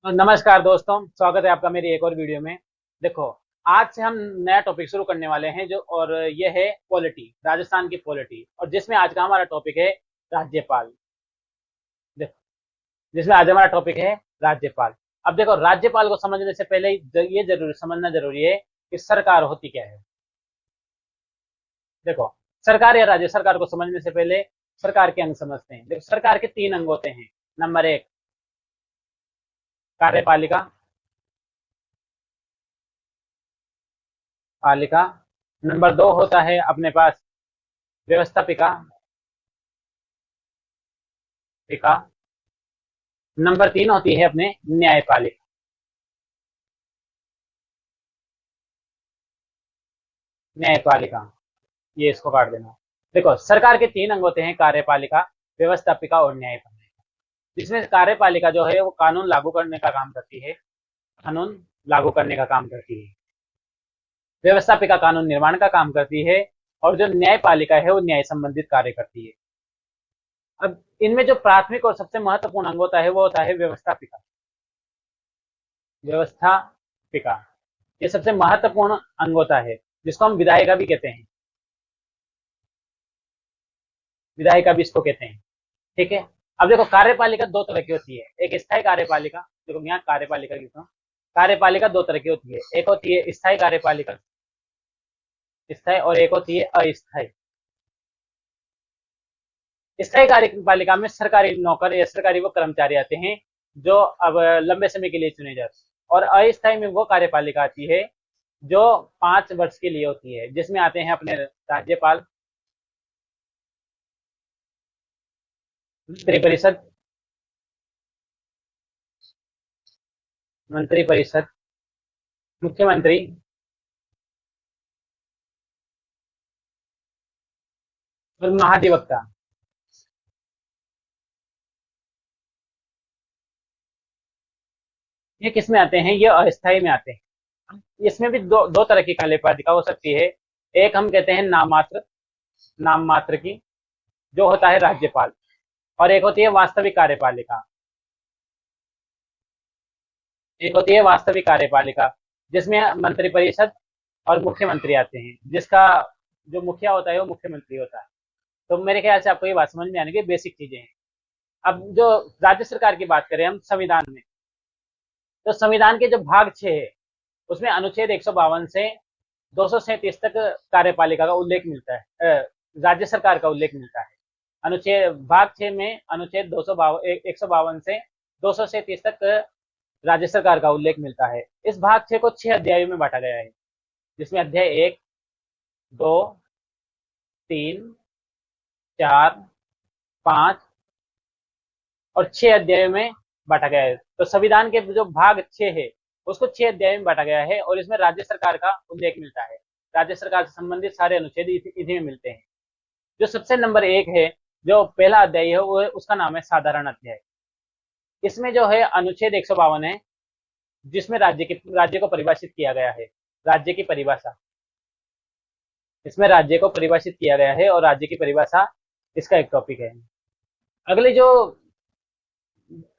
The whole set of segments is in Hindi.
तो नमस्कार दोस्तों, स्वागत है आपका मेरी एक और वीडियो में। देखो, आज से हम नया टॉपिक शुरू करने वाले हैं और ये है पॉलिटी, राजस्थान की पॉलिटी। और जिसमें आज का हमारा टॉपिक है राज्यपाल। देखो, जिसमें आज हमारा टॉपिक है राज्यपाल। अब देखो, राज्यपाल को समझने से पहले ये जरूरी समझना जरूरी है कि सरकार होती क्या है। देखो, सरकार या राज्य सरकार को समझने से पहले सरकार के अंग समझते हैं। देखो, सरकार के 3 अंग होते हैं। नंबर 1 कार्यपालिका, पालिका। नंबर 2 होता है अपने पास व्यवस्थापिका, पिका। नंबर 3 होती है अपने न्यायपालिका। न्यायपालिका, ये इसको काट देना। देखो, सरकार के 3 अंग होते हैं, कार्यपालिका, व्यवस्थापिका और न्यायपालिका। जिसमें कार्यपालिका जो है वो कानून लागू करने का काम करती है। कानून लागू करने का काम करती है। व्यवस्थापिका कानून निर्माण का काम करती है। और जो न्यायपालिका है वो न्याय संबंधित कार्य करती है। अब इनमें जो प्राथमिक और सबसे महत्वपूर्ण अंग होता है वो होता है व्यवस्थापिका। व्यवस्थापिका, ये सबसे महत्वपूर्ण अंग होता है, जिसको हम विधायिका भी कहते हैं। विधायिका भी इसको कहते हैं। ठीक है। अब देखो, कार्यपालिका 2 तरह की होती है। एक स्थायी कार्यपालिका, देखो यहाँ कार्यपालिका लिखता हूँ। कार्यपालिका 2 तरह की होती है। एक होती है स्थायी कार्यपालिका, स्थायी, और एक होती है अस्थायी। स्थायी कार्यपालिका में सरकारी नौकर या सरकारी वो कर्मचारी आते हैं जो अब लंबे समय के लिए चुने जाते हैं। और अस्थायी में वो कार्यपालिका आती है जो 5 वर्ष के लिए होती है, जिसमें आते हैं अपने राज्यपाल, मंत्रिपरिषद, मंत्रिपरिषद, मुख्यमंत्री और महाधिवक्ता। ये किस में आते हैं? ये अस्थायी में आते हैं। इसमें भी दो तरह की कार्यपालिका हो सकती है। एक हम कहते हैं नाम मात्र, नाम मात्र की, जो होता है राज्यपाल। और एक होती है वास्तविक कार्यपालिका, एक होती है वास्तविक कार्यपालिका, जिसमें मंत्रिपरिषद और मुख्यमंत्री आते हैं, जिसका जो मुखिया होता है वो मुख्यमंत्री होता है। तो मेरे ख्याल से आपको ये बात समझ में आने की बेसिक चीजें हैं। अब जो राज्य सरकार की बात करें हम संविधान में, तो संविधान के जो भाग 6 है उसमें अनुच्छेद 152 से 237 तक कार्यपालिका का उल्लेख मिलता है, राज्य सरकार का उल्लेख मिलता है। अनुच्छेद भाग 6 में अनुच्छेद 152 से 237 तक राज्य सरकार का उल्लेख मिलता है। इस भाग 6 को 6 अध्यायों में बांटा गया है, जिसमें अध्याय 1, 2, 3, 4, 5 और 6 अध्यायों में बांटा गया है। तो संविधान के जो भाग 6 है उसको 6 अध्यायों में बांटा गया है, और इसमें राज्य सरकार का उल्लेख मिलता है। राज्य सरकार से संबंधित सारे अनुच्छेद इसी में मिलते हैं। जो सबसे नंबर 1 है, जो पहला अध्याय है, वो उसका नाम है साधारण अध्याय। इसमें जो है अनुच्छेद 152 है, जिसमें राज्य को परिभाषित किया गया है। राज्य की परिभाषा, इसमें राज्य को परिभाषित किया गया है, और राज्य की परिभाषा इसका एक टॉपिक है। अगले जो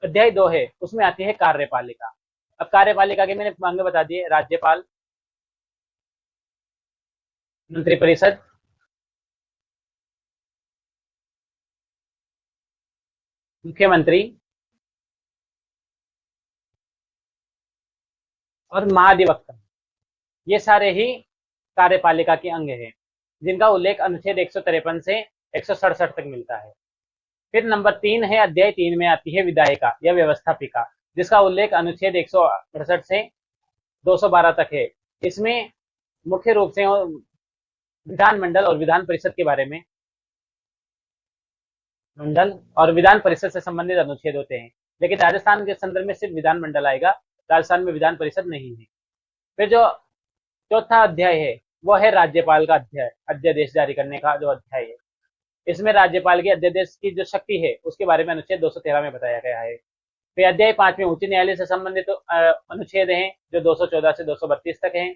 अध्याय 2 है उसमें आती है कार्यपालिका। अब कार्यपालिका के मैंने अंग बता दिए, राज्यपाल, मंत्रिपरिषद, मुख्यमंत्री और महाधिवक्ता। ये सारे ही कार्यपालिका के अंग हैं, जिनका उल्लेख अनुच्छेद 153 से 167 तक मिलता है। फिर नंबर 3 है, अध्याय 3 में आती है विधायिका या व्यवस्थापिका, जिसका उल्लेख अनुच्छेद 168 से 212 तक है। इसमें मुख्य रूप से विधानमंडल और विधान परिषद के बारे में, मंडल और विधान परिषद से संबंधित अनुच्छेद होते हैं। लेकिन राजस्थान के संदर्भ में सिर्फ विधानमंडल आएगा, राजस्थान में विधान परिषद नहीं है। फिर जो चौथा अध्याय है वो है राज्यपाल का अध्याय, अध्यादेश जारी करने का जो अध्याय है। इसमें राज्यपाल के अध्यादेश की जो शक्ति है उसके बारे में अनुच्छेद 213 में बताया गया है। फिर अध्याय 5 में उच्च न्यायालय से संबंधित अनुच्छेद हैं, जो 214 से 232 तक हैं।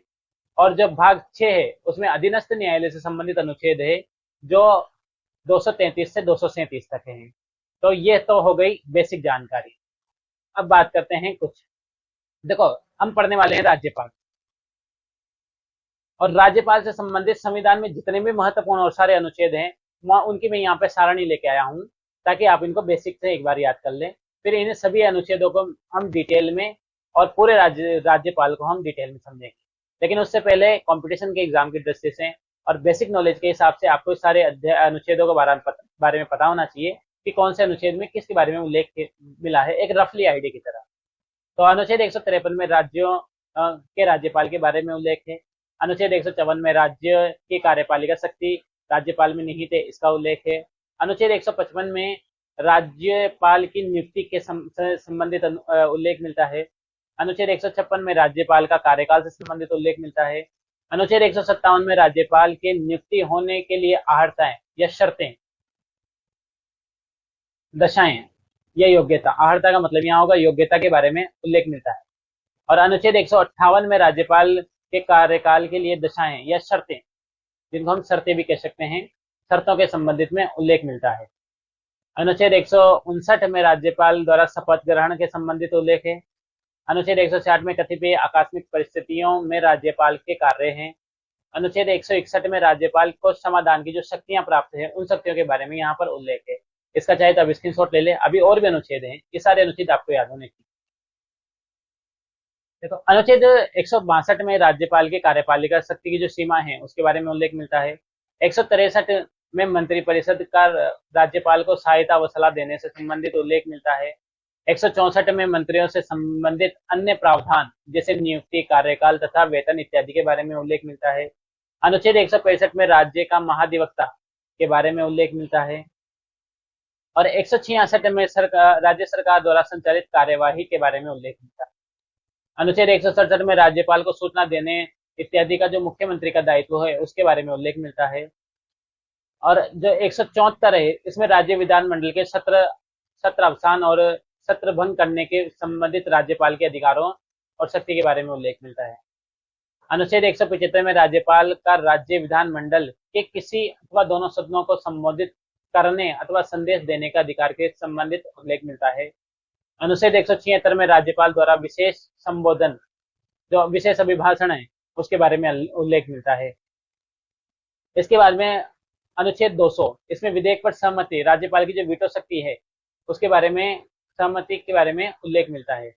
और जो भाग 6 है उसमें अधीनस्थ न्यायालय से संबंधित अनुच्छेद है, जो 233 से 237 तक है। तो ये तो हो गई बेसिक जानकारी। अब बात करते हैं कुछ देखो, हम पढ़ने वाले हैं राज्यपाल, और राज्यपाल से संबंधित संविधान में जितने भी महत्वपूर्ण और सारे अनुच्छेद हैं, वहाँ उनकी मैं यहाँ पे सारणी लेके आया हूँ, ताकि आप इनको बेसिक से एक बार याद कर लें। फिर इन सभी अनुच्छेदों को हम डिटेल में, और पूरे राज्यपाल को हम डिटेल में समझेंगे। लेकिन उससे पहले कंपटीशन के एग्जाम की दृष्टि से और बेसिक नॉलेज के हिसाब से आपको सारे अनुच्छेदों के बारे में पता होना चाहिए कि कौन से अनुच्छेद में किसके बारे में उल्लेख मिला है, एक रफली आइडिया की तरह। तो अनुच्छेद 153 में राज्यों के राज्यपाल के बारे में उल्लेख है। अनुच्छेद 154 में राज्य की कार्यपालिका शक्ति राज्यपाल में निहित है, इसका उल्लेख है। अनुच्छेद 155 में राज्यपाल की नियुक्ति के संबंधित उल्लेख मिलता है। अनुच्छेद 156 में राज्यपाल का कार्यकाल से संबंधित उल्लेख मिलता है। अनुच्छेद 157 में राज्यपाल के नियुक्ति होने के लिए आहर्ताएं या शर्तें, दशाएं या योग्यता, आहर्ता का मतलब यहाँ होगा योग्यता के बारे में उल्लेख मिलता है। और अनुच्छेद 158 में राज्यपाल के कार्यकाल के लिए दशाएं या शर्तें, जिनको हम शर्तें भी कह सकते हैं, शर्तों के संबंधित में उल्लेख मिलता है। अनुच्छेद 159 में राज्यपाल द्वारा शपथ ग्रहण के संबंधित उल्लेख है। अनुच्छेद 160 में कतिपय आकस्मिक परिस्थितियों में राज्यपाल के कार्य हैं। अनुच्छेद 161 में राज्यपाल को समाधान की जो शक्तियां प्राप्त है, उन शक्तियों के बारे में यहाँ पर उल्लेख है। इसका चाहे तो अब स्क्रीनशॉट ले ले, अभी और भी अनुच्छेद हैं, ये सारे अनुच्छेद आपको याद होने चाहिए। देखो, अनुच्छेद 162 में राज्यपाल की कार्यपालिका शक्ति की जो सीमा है उसके बारे में उल्लेख मिलता है। 163 में मंत्रिपरिषद का राज्यपाल को सहायता व सलाह देने से संबंधित उल्लेख मिलता है। 164 में मंत्रियों से संबंधित अन्य प्रावधान जैसे नियुक्ति, कार्यकाल तथा वेतन इत्यादि के बारे में उल्लेख मिलता है। अनुच्छेद 165 में राज्य का महाधिवक्ता के बारे में उल्लेख मिलता है। और 166 में राज्य सरकार द्वारा संचालित कार्यवाही के बारे में उल्लेख मिलता है। अनुच्छेद 167 में राज्यपाल को सूचना देने इत्यादि का जो मुख्यमंत्री का दायित्व है उसके बारे में उल्लेख मिलता है। और जो 174 है, इसमें राज्य विधानमंडल के सत्र अवसान और सत्र भंग करने के संबंधित राज्यपाल के अधिकारों और शक्ति के बारे में उल्लेख मिलता है। अनुच्छेद 175 में राज्यपाल का राज्य विधानमंडल के किसी अथवा दोनों सदनों को संबोधित करने अथवा संदेश देने का अधिकार के संबंधित उल्लेख मिलता है। अनुच्छेद 176 में राज्यपाल द्वारा विशेष संबोधन, जो विशेष अभिभाषण है, उसके बारे में उल्लेख मिलता है। इसके बाद में अनुच्छेद 200, इसमें विधेयक पर सहमति, राज्यपाल की जो वीटो शक्ति है उसके बारे में, सहमति के बारे में उल्लेख मिलता है।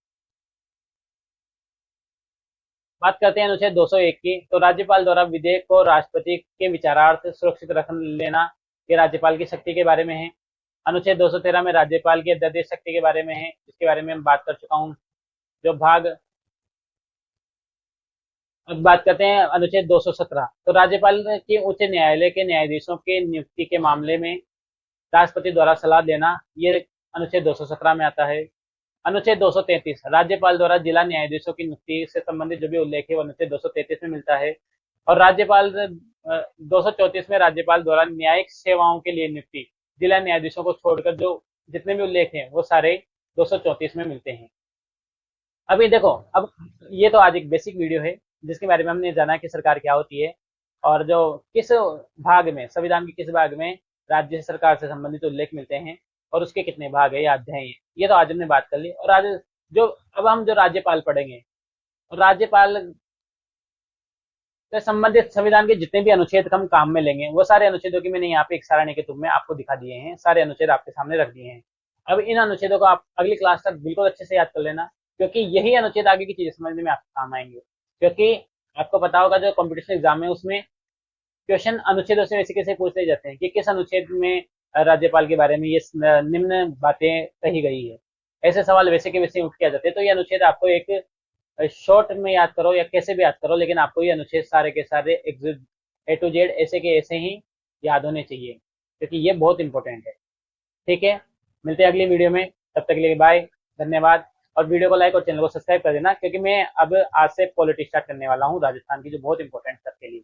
बात करते हैं अनुच्छेद 201 की, तो राज्यपाल द्वारा विधेयक को राष्ट्रपति के विचारार्थ सुरक्षित रख लेना, ये राज्यपाल की शक्ति के बारे में है। अनुच्छेद 213 में राज्यपाल की अध्यादेश शक्ति के बारे में है, इसके बारे में हम बात कर चुका हूँ। जो भाग, अब बात करते हैं अनुच्छेद 217, तो राज्यपाल की उच्च न्यायालय के न्यायाधीशों के नियुक्ति के मामले में राष्ट्रपति द्वारा सलाह देना, ये अनुच्छेद 217 में आता है। अनुच्छेद 233, राज्यपाल द्वारा जिला न्यायाधीशों की नियुक्ति से संबंधित जो भी उल्लेख है वो अनुच्छेद 233 में मिलता है। और राज्यपाल 234 में राज्यपाल द्वारा न्यायिक सेवाओं के लिए नियुक्ति, जिला न्यायाधीशों को छोड़कर जो जितने भी उल्लेख हैं वो सारे 234 में मिलते हैं। अभी देखो, अब ये तो आज एक बेसिक वीडियो है जिसके बारे में हमने जाना कि सरकार क्या होती है, और जो किस भाग में, संविधान के किस भाग में राज्य सरकार से संबंधित उल्लेख मिलते हैं और उसके कितने भाग है या अध्याय है, ये तो आज हमने बात कर ली। और आज जो अब हम जो राज्यपाल पढ़ेंगे, राज्यपाल से संबंधित संविधान के जितने भी अनुच्छेद हम काम में लेंगे, वो सारे अनुच्छेदों की मैंने यहाँ पे एक सारणी के रूप में आपको दिखा दिए हैं, सारे अनुच्छेद आपके सामने रख दिए हैं। अब इन अनुच्छेदों को आप अगली क्लास तक बिल्कुल अच्छे से याद कर लेना, क्योंकि यही अनुच्छेद आगे की चीजें समझने में आपके काम आएंगे। क्योंकि आपको पता होगा जो कॉम्पिटिशन एग्जाम है उसमें क्वेश्चन अनुच्छेदों से वैसे कैसे पूछते जाते हैं कि किस अनुच्छेद में राज्यपाल के बारे में ये निम्न बातें कही गई है, ऐसे सवाल वैसे के वैसे उठ के आ जाते हैं। तो ये अनुच्छेद आपको एक शॉर्ट में याद करो या कैसे भी याद करो, लेकिन आपको ये अनुच्छेद सारे के सारे ए टू जेड ऐसे के ऐसे ही याद होने चाहिए, क्योंकि ये बहुत इंपॉर्टेंट है। ठीक है, मिलते हैं अगली वीडियो में, तब तक के लिए बाय, धन्यवाद। और वीडियो को लाइक और चैनल को सब्सक्राइब कर देना, क्योंकि मैं अब आज से पॉलिटी स्टार्ट करने वाला हूँ राजस्थान की, जो बहुत इंपॉर्टेंट सबके लिए।